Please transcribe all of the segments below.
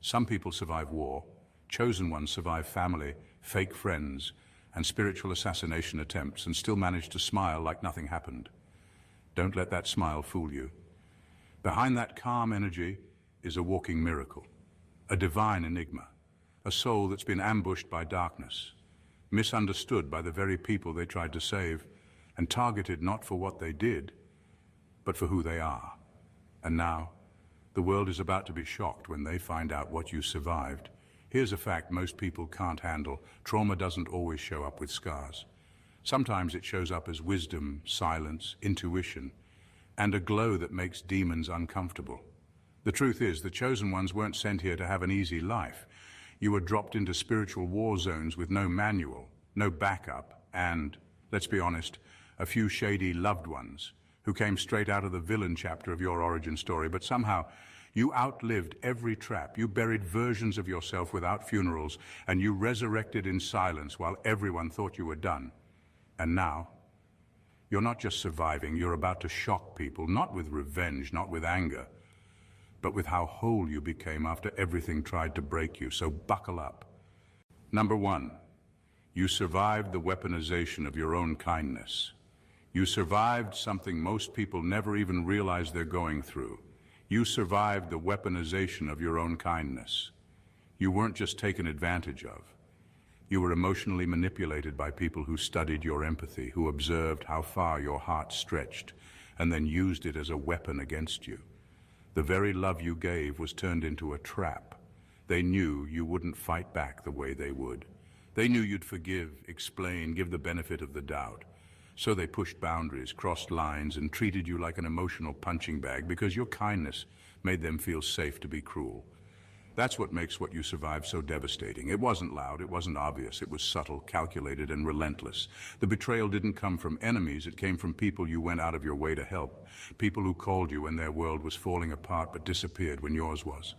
Some people survive war, chosen ones survive family, fake friends, and spiritual assassination attempts and still manage to smile like nothing happened. Don't let that smile fool you. Behind that calm energy is a walking miracle, a divine enigma, a soul that's been ambushed by darkness, misunderstood by the very people they tried to save, and targeted not for what they did, but for who they are. And now, the world is about to be shocked when they find out what you survived. Here's a fact most people can't handle. Trauma doesn't always show up with scars. Sometimes it shows up as wisdom, silence, intuition, and a glow that makes demons uncomfortable. The truth is, the chosen ones weren't sent here to have an easy life. You were dropped into spiritual war zones with no manual, no backup, and, let's be honest, a few shady loved ones who came straight out of the villain chapter of your origin story, but somehow you outlived every trap. You buried versions of yourself without funerals, and you resurrected in silence while everyone thought you were done. And now, you're not just surviving, you're about to shock people, not with revenge, not with anger, but with how whole you became after everything tried to break you. So buckle up. Number one, you survived the weaponization of your own kindness. You survived something most people never even realize they're going through. You survived the weaponization of your own kindness. You weren't just taken advantage of. You were emotionally manipulated by people who studied your empathy, who observed how far your heart stretched, and then used it as a weapon against you. The very love you gave was turned into a trap. They knew you wouldn't fight back the way they would. They knew you'd forgive, explain, give the benefit of the doubt. So they pushed boundaries, crossed lines, and treated you like an emotional punching bag because your kindness made them feel safe to be cruel. That's what makes what you survived so devastating. It wasn't loud, it wasn't obvious, it was subtle, calculated, and relentless. The betrayal didn't come from enemies, it came from people you went out of your way to help. People who called you when their world was falling apart but disappeared when yours was.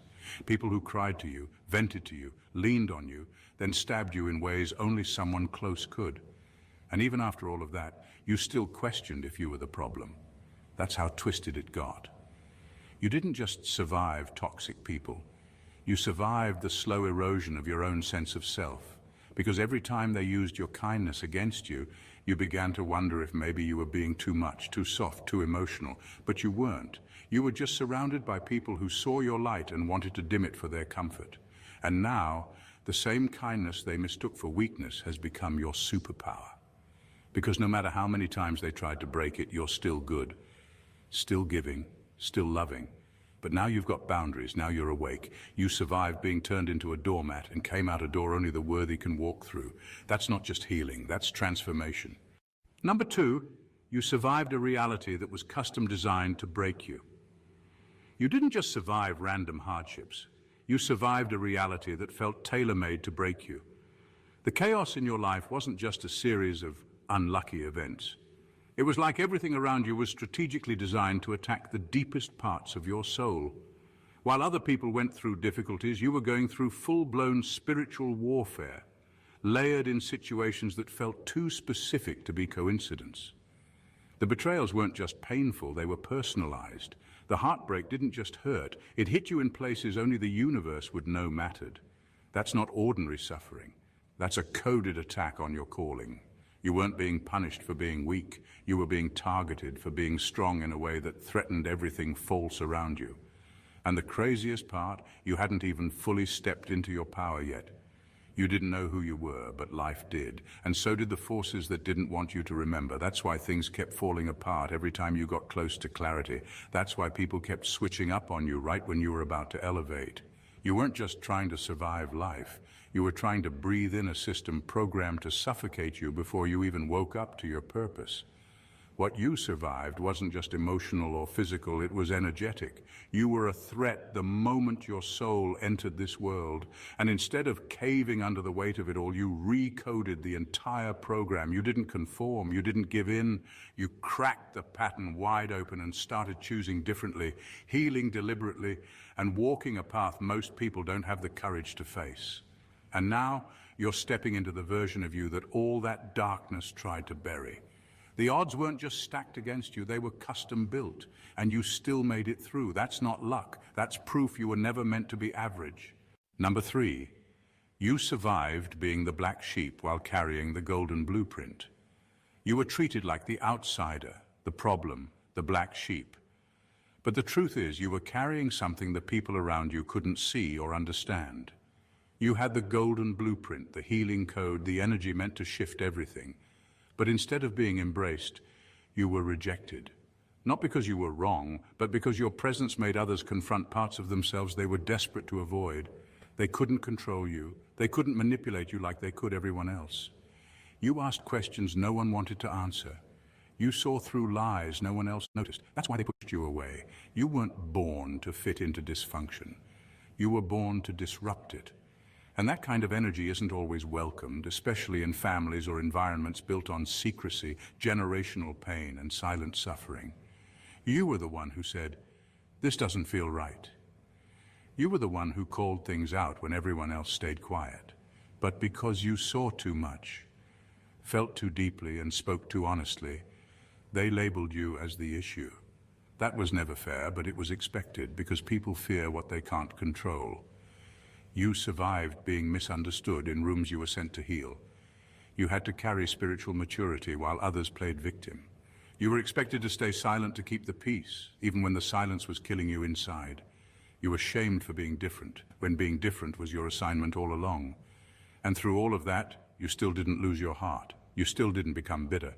People who cried to you, vented to you, leaned on you, then stabbed you in ways only someone close could. And even after all of that, you still questioned if you were the problem. That's how twisted it got. You didn't just survive toxic people. You survived the slow erosion of your own sense of self. Because every time they used your kindness against you, you began to wonder if maybe you were being too much, too soft, too emotional. But you weren't. You were just surrounded by people who saw your light and wanted to dim it for their comfort. And now, the same kindness they mistook for weakness has become your superpower. Because no matter how many times they tried to break it, you're still good, still giving, still loving. But now you've got boundaries, now you're awake. You survived being turned into a doormat and came out a door only the worthy can walk through. That's not just healing, that's transformation. Number two, you survived a reality that was custom designed to break you. You didn't just survive random hardships. You survived a reality that felt tailor-made to break you. The chaos in your life wasn't just a series of unlucky events. It was like everything around you was strategically designed to attack the deepest parts of your soul. While other people went through difficulties, you were going through full-blown spiritual warfare, layered in situations that felt too specific to be coincidence. The betrayals weren't just painful, they were personalized. The heartbreak didn't just hurt, it hit you in places only the universe would know mattered. That's not ordinary suffering. That's a coded attack on your calling. You weren't being punished for being weak. You were being targeted for being strong in a way that threatened everything false around you. And the craziest part, you hadn't even fully stepped into your power yet. You didn't know who you were, but life did. And so did the forces that didn't want you to remember. That's why things kept falling apart every time you got close to clarity. That's why people kept switching up on you right when you were about to elevate. You weren't just trying to survive life. You were trying to breathe in a system programmed to suffocate you before you even woke up to your purpose. What you survived wasn't just emotional or physical, it was energetic. You were a threat the moment your soul entered this world. And instead of caving under the weight of it all, you recoded the entire program. You didn't conform, you didn't give in. You cracked the pattern wide open and started choosing differently, healing deliberately, and walking a path most people don't have the courage to face. And now you're stepping into the version of you that all that darkness tried to bury. The odds weren't just stacked against you, they were custom built, and you still made it through. That's not luck, that's proof you were never meant to be average. Number 3, you survived being the black sheep while carrying the golden blueprint. You were treated like the outsider, the problem, the black sheep. But the truth is, you were carrying something the people around you couldn't see or understand. You had the golden blueprint, the healing code, the energy meant to shift everything. But instead of being embraced, you were rejected. Not because you were wrong, but because your presence made others confront parts of themselves they were desperate to avoid. They couldn't control you. They couldn't manipulate you like they could everyone else. You asked questions no one wanted to answer. You saw through lies no one else noticed. That's why they pushed you away. You weren't born to fit into dysfunction. You were born to disrupt it. And that kind of energy isn't always welcomed, especially in families or environments built on secrecy, generational pain, and silent suffering. You were the one who said, "This doesn't feel right." You were the one who called things out when everyone else stayed quiet. But because you saw too much, felt too deeply, and spoke too honestly, they labeled you as the issue. That was never fair, but it was expected because people fear what they can't control. You survived being misunderstood in rooms you were sent to heal. You had to carry spiritual maturity while others played victim. You were expected to stay silent to keep the peace, even when the silence was killing you inside. You were shamed for being different, when being different was your assignment all along. And through all of that, you still didn't lose your heart. You still didn't become bitter.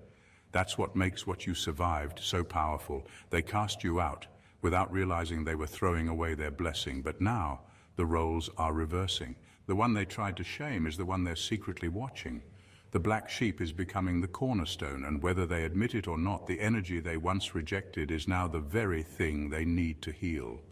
That's what makes what you survived so powerful. They cast you out without realizing they were throwing away their blessing. But now, the roles are reversing. The one they tried to shame is the one they're secretly watching. The black sheep is becoming the cornerstone, and whether they admit it or not, the energy they once rejected is now the very thing they need to heal.